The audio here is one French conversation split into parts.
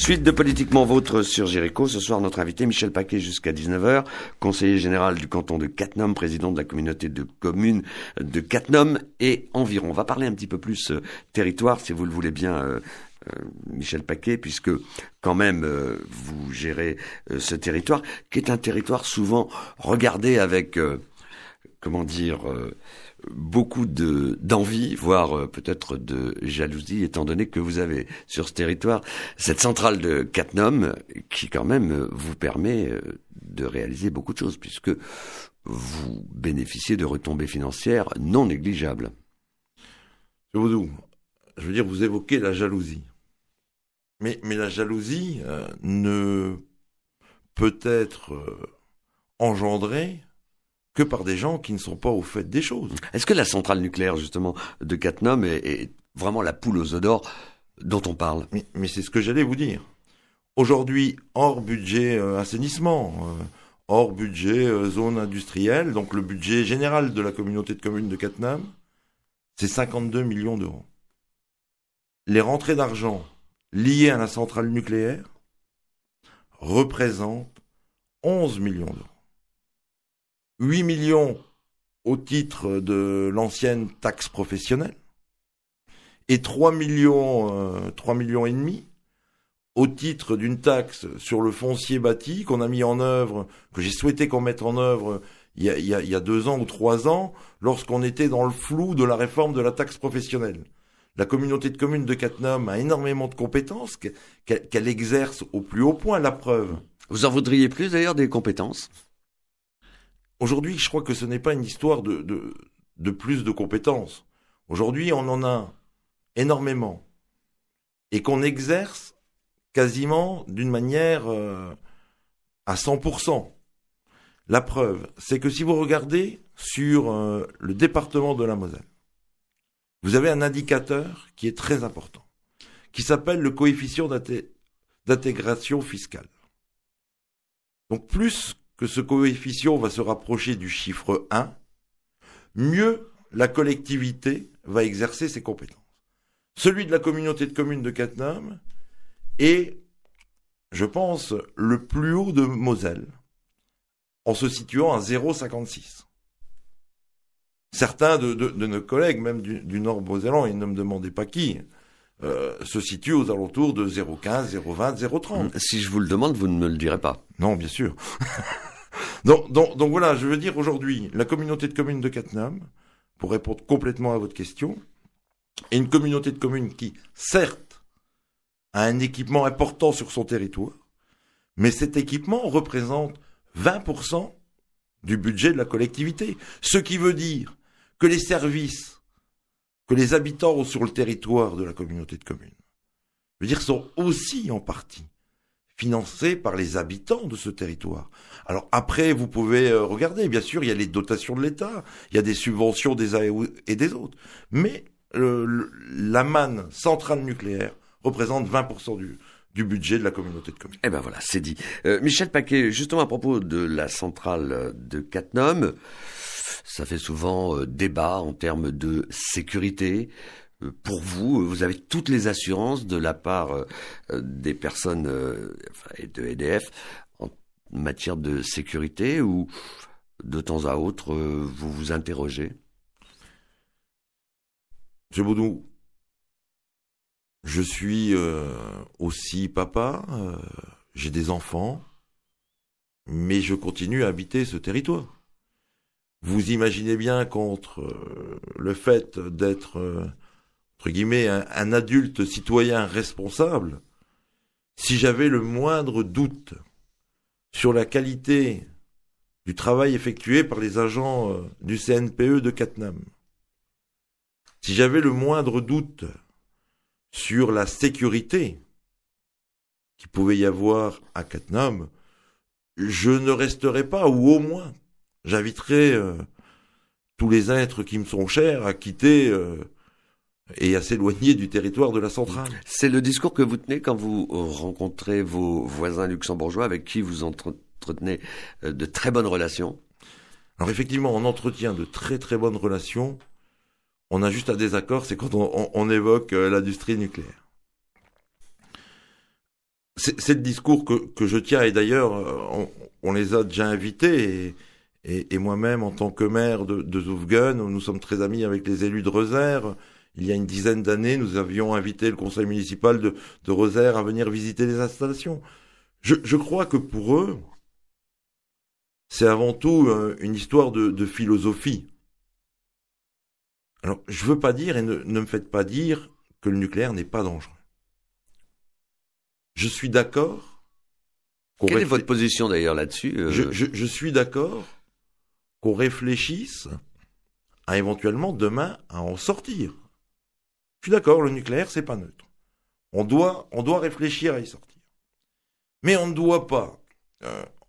Suite de Politiquement Vôtre sur Jéricho. Ce soir, notre invité, Michel Paquet, jusqu'à 19h, conseiller général du canton de Cattenom, président de la communauté de communes de Cattenom et environ. On va parler un petit peu plus territoire, si vous le voulez bien, Michel Paquet, puisque quand même vous gérez ce territoire, qui est un territoire souvent regardé avec, beaucoup d'envie, voire peut-être de jalousie, étant donné que vous avez sur ce territoire cette centrale de Cattenom qui quand même vous permet de réaliser beaucoup de choses, puisque vous bénéficiez de retombées financières non négligeables. Je veux dire, vous évoquez la jalousie. Mais la jalousie ne peut être engendrée que par des gens qui ne sont pas au fait des choses. Est-ce que la centrale nucléaire, justement, de Cattenom est vraiment la poule aux œufs d'or dont on parle ? Mais c'est ce que j'allais vous dire. Aujourd'hui, hors budget assainissement, hors budget zone industrielle, donc le budget général de la communauté de communes de Cattenom, c'est 52 millions d'euros. Les rentrées d'argent liées à la centrale nucléaire représentent 11 millions d'euros. 8 millions au titre de l'ancienne taxe professionnelle et 3 millions et demi au titre d'une taxe sur le foncier bâti qu'on a mis en œuvre, que j'ai souhaité qu'on mette en œuvre il y a 2 ans ou 3 ans, lorsqu'on était dans le flou de la réforme de la taxe professionnelle. La communauté de communes de Cattenom a énormément de compétences qu'elle exerce au plus haut point, la preuve. Vous en voudriez plus d'ailleurs des compétences ? Aujourd'hui, je crois que ce n'est pas une histoire de plus de compétences. Aujourd'hui, on en a énormément et qu'on exerce quasiment d'une manière à 100%. La preuve, c'est que si vous regardez sur le département de la Moselle, vous avez un indicateur qui est très important, qui s'appelle le coefficient d'intégration fiscale. Donc plus que ce coefficient va se rapprocher du chiffre 1, mieux la collectivité va exercer ses compétences. Celui de la communauté de communes de Cattenom est, je pense, le plus haut de Moselle, en se situant à 0,56. Certains de nos collègues, même du Nord mosellan, et ne me demandez pas qui, se situent aux alentours de 0,15, 0,20, 0,30. Si je vous le demande, vous ne me le direz pas. Non, bien sûr. Donc voilà, je veux dire aujourd'hui, la communauté de communes de Cattenom, pour répondre complètement à votre question, est une communauté de communes qui, certes, a un équipement important sur son territoire, mais cet équipement représente 20% du budget de la collectivité. Ce qui veut dire que les services que les habitants ont sur le territoire de la communauté de communes, je veux dire, sont aussi en partie financés par les habitants de ce territoire. Alors après, vous pouvez regarder, bien sûr, il y a les dotations de l'État, il y a des subventions des uns et des autres, mais la manne centrale nucléaire représente 20% du budget de la communauté de communes. Eh ben voilà, c'est dit. Michel Paquet, justement à propos de la centrale de Cattenom, ça fait souvent débat en termes de sécurité. Pour vous, vous avez toutes les assurances de la part des personnes et de EDF en matière de sécurité, ou de temps à autre vous vous interrogez ? Monsieur Baudou, je suis aussi papa, j'ai des enfants, mais je continue à habiter ce territoire. Vous imaginez bien qu'entre le fait d'être entre guillemets, un adulte citoyen responsable, si j'avais le moindre doute sur la qualité du travail effectué par les agents du CNPE de Cattenom, si j'avais le moindre doute sur la sécurité qu'il pouvait y avoir à Cattenom, je ne resterais pas, ou au moins, j'inviterais tous les êtres qui me sont chers à quitter et à s'éloigner du territoire de la centrale. C'est le discours que vous tenez quand vous rencontrez vos voisins luxembourgeois avec qui vous entretenez de très bonnes relations ? Alors effectivement, on entretient de très très bonnes relations. On a juste un désaccord, c'est quand on évoque l'industrie nucléaire. c'est le discours que je tiens, et d'ailleurs, on les a déjà invités, et moi-même, en tant que maire de Zoufgen, nous sommes très amis avec les élus de Rosaire. Il y a une dizaine d'années, nous avions invité le conseil municipal de Rosaire à venir visiter les installations. Je crois que pour eux, c'est avant tout une histoire de philosophie. Alors, je veux pas dire, et ne me faites pas dire que le nucléaire n'est pas dangereux. Je suis d'accord. Quelle est votre position d'ailleurs là-dessus Je suis d'accord qu'on réfléchisse à éventuellement demain à en sortir. Je suis d'accord, le nucléaire, c'est pas neutre. On doit réfléchir à y sortir. Mais on ne doit pas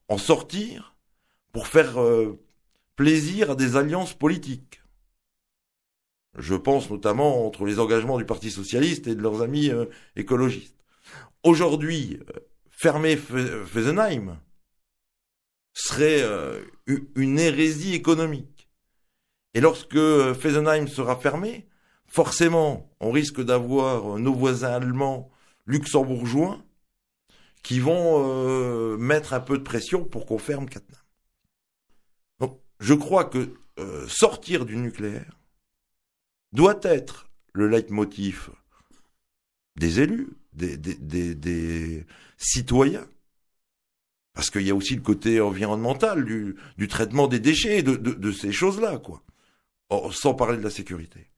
en sortir pour faire plaisir à des alliances politiques. Je pense notamment entre les engagements du Parti socialiste et de leurs amis écologistes. Aujourd'hui, fermer Fessenheim serait une hérésie économique. Et lorsque Fessenheim sera fermé, forcément, on risque d'avoir nos voisins allemands, luxembourgeois, qui vont mettre un peu de pression pour qu'on ferme Cattenom. Donc, je crois que sortir du nucléaire doit être le leitmotiv des élus, des citoyens, parce qu'il y a aussi le côté environnemental du traitement des déchets, de ces choses-là, quoi. Sans parler de la sécurité.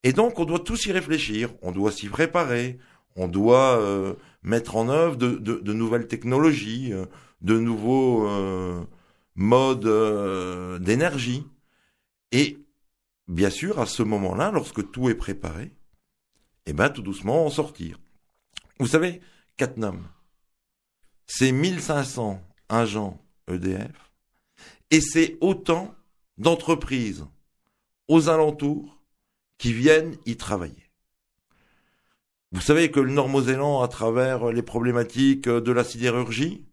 Et donc, on doit tous y réfléchir, on doit s'y préparer, on doit mettre en œuvre de nouvelles technologies, de nouveaux modes d'énergie. Et bien sûr, à ce moment-là, lorsque tout est préparé, eh ben, tout doucement en sortir. Vous savez, Cattenom, c'est 1500 agents EDF, et c'est autant d'entreprises aux alentours qui viennent y travailler. Vous savez que le Nord-Mosellan, à travers les problématiques de la sidérurgie,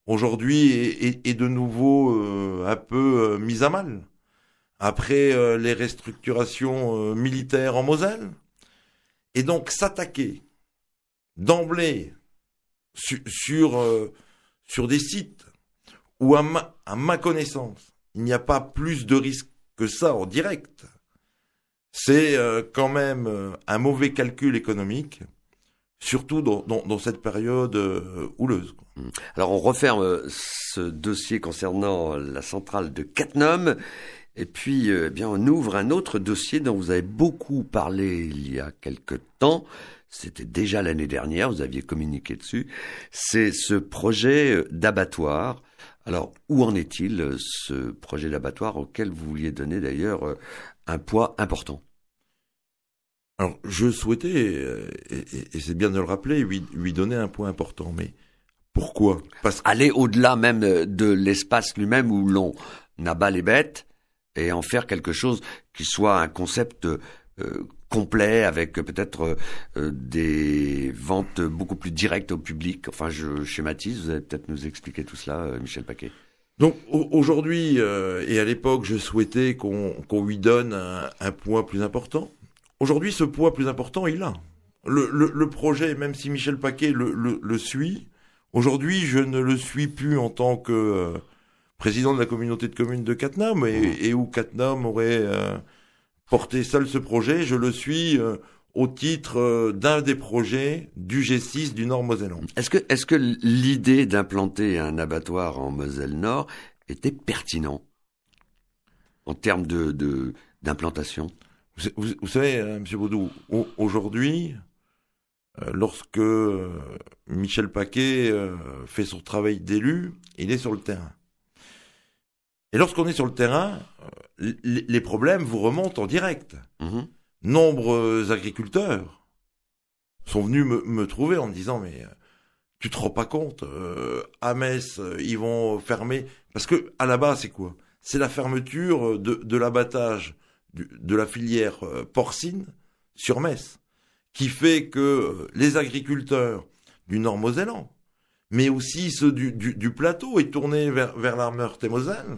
aujourd'hui est de nouveau un peu mis à mal. Après les restructurations militaires en Moselle. Et donc s'attaquer d'emblée sur des sites où, à ma connaissance, il n'y a pas plus de risques que ça en direct, c'est quand même un mauvais calcul économique, surtout dans cette période houleuse. Alors on referme ce dossier concernant la centrale de Cattenom. Et puis, bien, on ouvre un autre dossier dont vous avez beaucoup parlé il y a quelque temps. C'était déjà l'année dernière, vous aviez communiqué dessus. C'est ce projet d'abattoir. Alors, où en est-il, ce projet d'abattoir auquel vous vouliez donner d'ailleurs un poids important? Alors, je souhaitais, et c'est bien de le rappeler, lui donner un poids important. Mais pourquoi? Parce que... Aller au-delà même de l'espace lui-même où l'on abat les bêtes, et en faire quelque chose qui soit un concept complet, avec peut-être des ventes beaucoup plus directes au public. Enfin, je schématise, vous allez peut-être nous expliquer tout cela, Michel Paquet. Donc aujourd'hui, et à l'époque, je souhaitais qu'on lui donne un poids plus important. Aujourd'hui, ce poids plus important, il l'a. Le projet, même si Michel Paquet le suit, aujourd'hui, je ne le suis plus en tant que... président de la communauté de communes de Cattenom, et où Cattenom aurait porté seul ce projet, je le suis au titre d'un des projets du G6 du Nord-Mosellan. Est-ce que l'idée d'implanter un abattoir en Moselle-Nord était pertinent en termes d'implantation? Vous savez, M. Baudou, aujourd'hui, lorsque Michel Paquet fait son travail d'élu, il est sur le terrain. Et lorsqu'on est sur le terrain, les problèmes vous remontent en direct. Nombreux agriculteurs sont venus me trouver en me disant « Mais tu te rends pas compte, à Metz, ils vont fermer... » Parce que à la base, c'est quoi? C'est la fermeture de l'abattage de la filière porcine sur Metz, qui fait que les agriculteurs du Nord-Mosellan, mais aussi ceux du plateau et tournés vers la Meurthe-et-Moselle,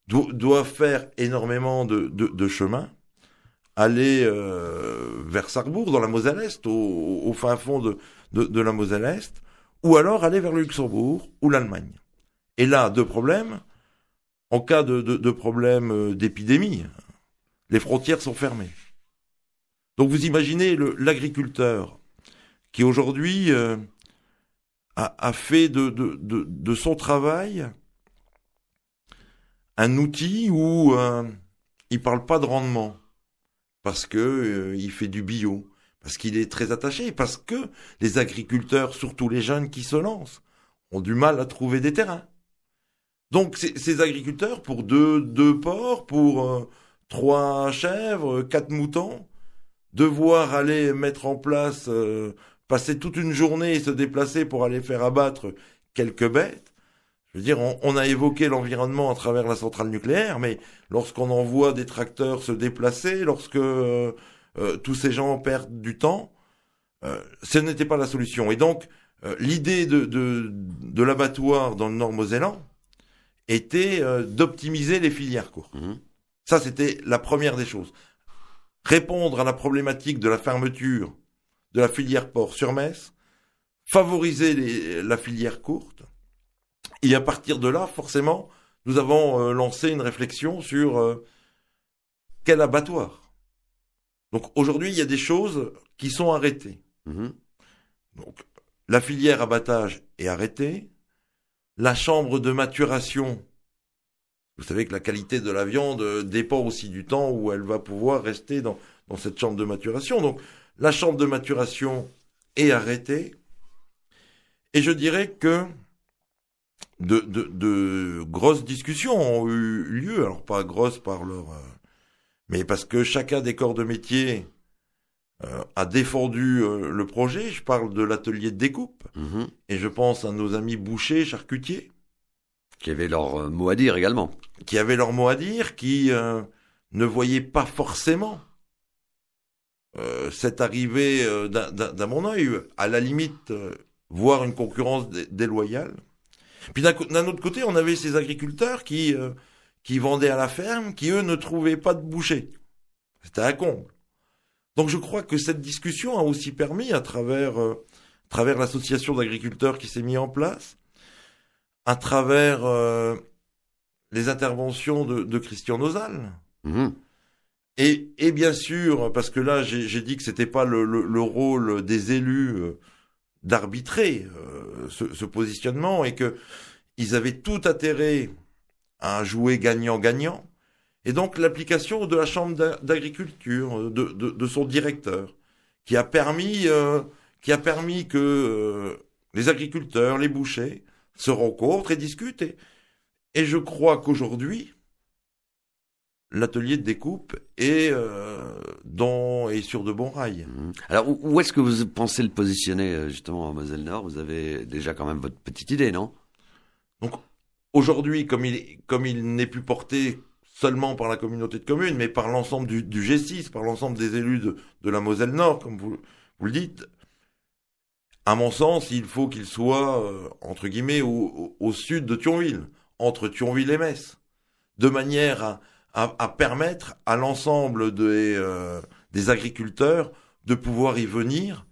doivent faire énormément de chemin, aller vers Sarrebourg, dans la Moselle-Est, au fin fond de la Moselle-Est, ou alors aller vers le Luxembourg ou l'Allemagne. Et là, deux problèmes. En cas de problème d'épidémie, les frontières sont fermées. Donc vous imaginez l'agriculteur qui aujourd'hui a fait de son travail un outil où il parle pas de rendement parce que il fait du bio, parce qu'il est très attaché, parce que les agriculteurs, surtout les jeunes qui se lancent, ont du mal à trouver des terrains. Donc ces agriculteurs, pour deux porcs, pour 3 chèvres, 4 moutons, devoir aller mettre en place, passer toute une journée et se déplacer pour aller faire abattre quelques bêtes. Je veux dire, on a évoqué l'environnement à travers la centrale nucléaire, mais lorsqu'on envoie des tracteurs se déplacer, lorsque tous ces gens perdent du temps, ce n'était pas la solution. Et donc, l'idée de l'abattoir dans le Nord-Mosellan était d'optimiser les filières courtes. Ça, c'était la première des choses. Répondre à la problématique de la fermeture de la filière porc sur Metz, favoriser la filière courte. Et à partir de là, forcément, nous avons lancé une réflexion sur quel abattoir. Donc aujourd'hui, il y a des choses qui sont arrêtées. Donc, la filière abattage est arrêtée. La chambre de maturation, vous savez que la qualité de la viande dépend aussi du temps où elle va pouvoir rester dans cette chambre de maturation. Donc, la chambre de maturation est arrêtée. Et je dirais que de grosses discussions ont eu lieu. Alors, pas grosses par leur... mais parce que chacun des corps de métier a défendu le projet. Je parle de l'atelier de découpe. Et je pense à nos amis bouchers, charcutiers. Qui avaient leur mot à dire également. Qui avaient leur mot à dire, qui ne voyaient pas forcément cette arrivée d'un bon œil. À la limite, voir une concurrence déloyale. Puis d'un autre côté, on avait ces agriculteurs qui vendaient à la ferme, qui eux ne trouvaient pas de boucher. C'était un comble. Donc je crois que cette discussion a aussi permis, à travers l'association d'agriculteurs qui s'est mise en place, à travers les interventions de Christian Nozal, et bien sûr, parce que là j'ai dit que c'était pas le rôle des élus d'arbitrer ce positionnement, et que ils avaient tout intérêt à jouer gagnant-gagnant. Et donc l'application de la chambre d'agriculture, de son directeur, qui a permis que les agriculteurs, les bouchers, se rencontrent et discutent. Et je crois qu'aujourd'hui, l'atelier de découpe est sur de bons rails. Alors où est-ce que vous pensez le positionner justement en Moselle-Nord? Vous avez déjà quand même votre petite idée, non? Donc aujourd'hui, comme il n'est plus porté seulement par la communauté de communes, mais par l'ensemble du G6, par l'ensemble des élus de la Moselle-Nord, comme vous le dites, à mon sens, il faut qu'il soit, entre guillemets, au sud de Thionville, entre Thionville et Metz, de manière à permettre à l'ensemble des agriculteurs de pouvoir y venir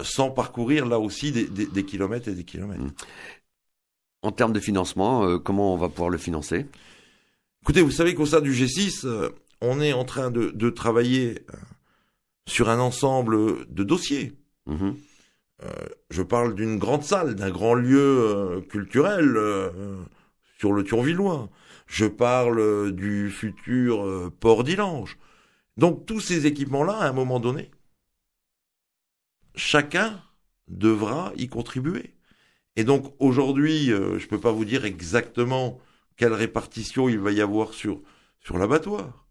sans parcourir là aussi des kilomètres et des kilomètres. En termes de financement, comment on va pouvoir le financer? Écoutez, vous savez qu'au sein du G6, on est en train de travailler sur un ensemble de dossiers. Je parle d'une grande salle, d'un grand lieu culturel sur le Thionvillois. Je parle du futur port d'Illange. Donc tous ces équipements-là, à un moment donné, chacun devra y contribuer. Et donc aujourd'hui, je peux pas vous dire exactement quelle répartition il va y avoir sur l'abattoir.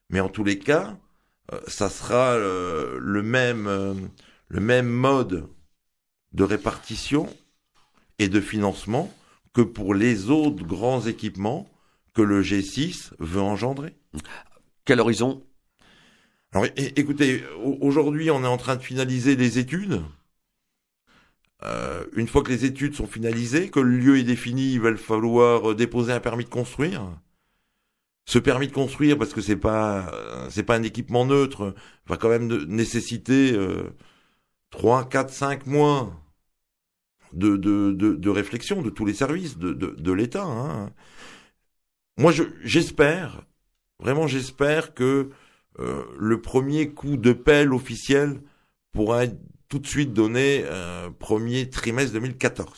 Mais en tous les cas, ça sera le même mode de répartition et de financement que pour les autres grands équipements que le G6 veut engendrer. Quel horizon? Alors écoutez, aujourd'hui on est en train de finaliser les études. Une fois que les études sont finalisées, que le lieu est défini, il va falloir déposer un permis de construire. Ce permis de construire, parce que c'est pas un équipement neutre, va quand même nécessiter 3, 4, 5 mois de réflexion de tous les services de l'État. Hein. Moi, j'espère que le premier coup de pelle officiel pourra être tout de suite donné premier trimestre 2014.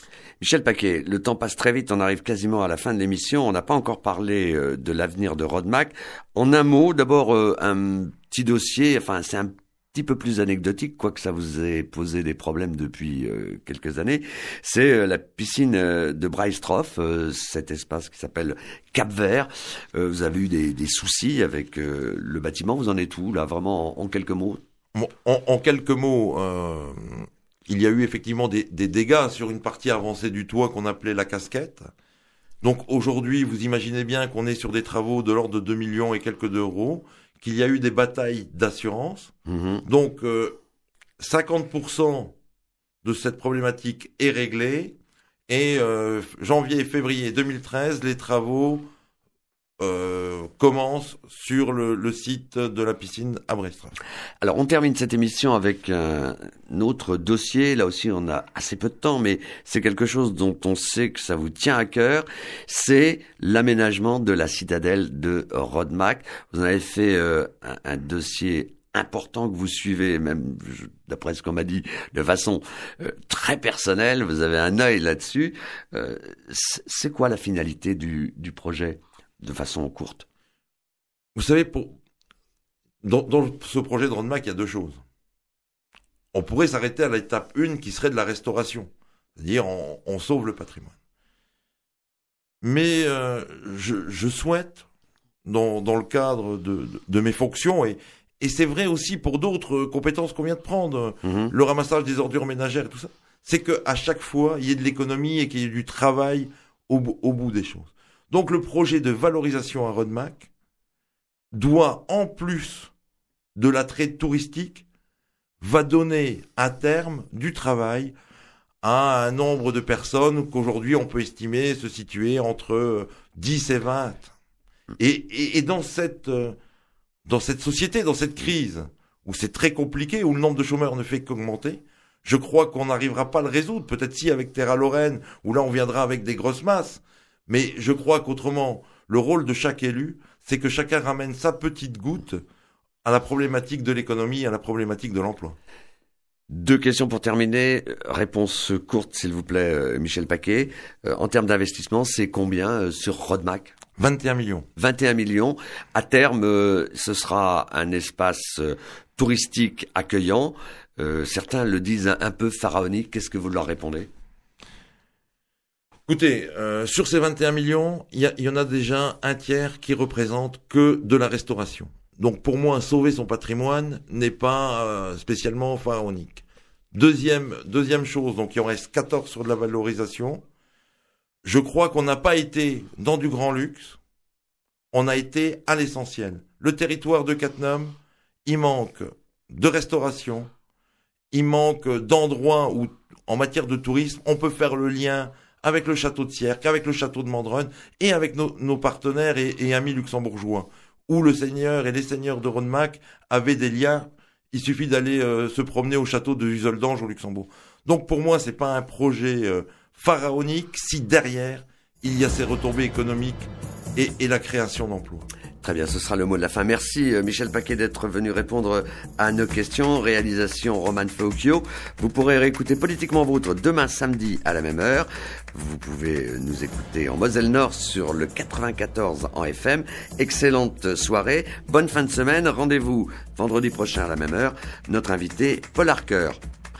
Michel Paquet, le temps passe très vite, on arrive quasiment à la fin de l'émission, on n'a pas encore parlé de l'avenir de Rodemack. En un mot, d'abord un petit dossier, enfin c'est un petit peu plus anecdotique, quoique ça vous ait posé des problèmes depuis quelques années, c'est la piscine de Brijstroff, cet espace qui s'appelle Cap-Vert. Vous avez eu des soucis avec le bâtiment, vous en êtes où là, vraiment en quelques mots? Bon, en quelques mots, il y a eu effectivement des dégâts sur une partie avancée du toit qu'on appelait la casquette. Donc aujourd'hui, vous imaginez bien qu'on est sur des travaux de l'ordre de 2 millions et quelques d'euros, qu'il y a eu des batailles d'assurance. Donc 50% de cette problématique est réglée. Et janvier et février 2013, les travaux commence sur le site de la piscine à Brijstroff. Alors on termine cette émission avec un autre dossier. Là aussi on a assez peu de temps, mais c'est quelque chose dont on sait que ça vous tient à cœur. C'est l'aménagement de la citadelle de Rodemack. Vous en avez fait un dossier important que vous suivez, même d'après ce qu'on m'a dit, de façon très personnelle. Vous avez un œil là-dessus. C'est quoi la finalité du projet ? De façon courte. Vous savez, dans ce projet de Rodemack, il y a deux choses. On pourrait s'arrêter à l'étape 1 qui serait de la restauration. C'est-à-dire, on sauve le patrimoine. Mais je souhaite, dans le cadre de mes fonctions, et c'est vrai aussi pour d'autres compétences qu'on vient de prendre, le ramassage des ordures ménagères et tout ça, c'est qu'à chaque fois, il y ait de l'économie et qu'il y ait du travail au bout des choses. Donc le projet de valorisation à Rodemack doit, en plus de l'attrait touristique, va donner à terme du travail à un nombre de personnes qu'aujourd'hui on peut estimer se situer entre 10 et 20. Et dans cette société, dans cette crise, où c'est très compliqué, où le nombre de chômeurs ne fait qu'augmenter, je crois qu'on n'arrivera pas à le résoudre. Peut-être si avec Terra Lorraine, où là on viendra avec des grosses masses. Mais je crois qu'autrement, le rôle de chaque élu, c'est que chacun ramène sa petite goutte à la problématique de l'économie, à la problématique de l'emploi. Deux questions pour terminer. Réponse courte, s'il vous plaît, Michel Paquet. En termes d'investissement, c'est combien sur Rodemack ? 21 millions. 21 millions. À terme, ce sera un espace touristique accueillant. Certains le disent un peu pharaonique. Qu'est-ce que vous leur répondez ? Écoutez, sur ces 21 millions, il y en a déjà un tiers qui représente que de la restauration. Donc pour moi, sauver son patrimoine n'est pas spécialement pharaonique. Deuxième chose, donc il en reste 14 sur de la valorisation. Je crois qu'on n'a pas été dans du grand luxe, on a été à l'essentiel. Le territoire de Cattenom, il manque de restauration, il manque d'endroits où, en matière de tourisme, on peut faire le lien avec le château de Sierck, avec le château de Mandronne et avec nos partenaires et amis luxembourgeois, où le seigneur et les seigneurs de Rodemack avaient des liens. Il suffit d'aller se promener au château de Huseldange au Luxembourg. Donc pour moi, c'est pas un projet pharaonique si derrière il y a ces retombées économiques et la création d'emplois. Très bien, ce sera le mot de la fin. Merci Michel Paquet d'être venu répondre à nos questions. Réalisation Roman Feocchio. Vous pourrez réécouter Politiquement Vôtre demain samedi à la même heure. Vous pouvez nous écouter en Moselle Nord sur le 94 en FM. Excellente soirée, bonne fin de semaine. Rendez-vous vendredi prochain à la même heure. Notre invité, Paul Harker.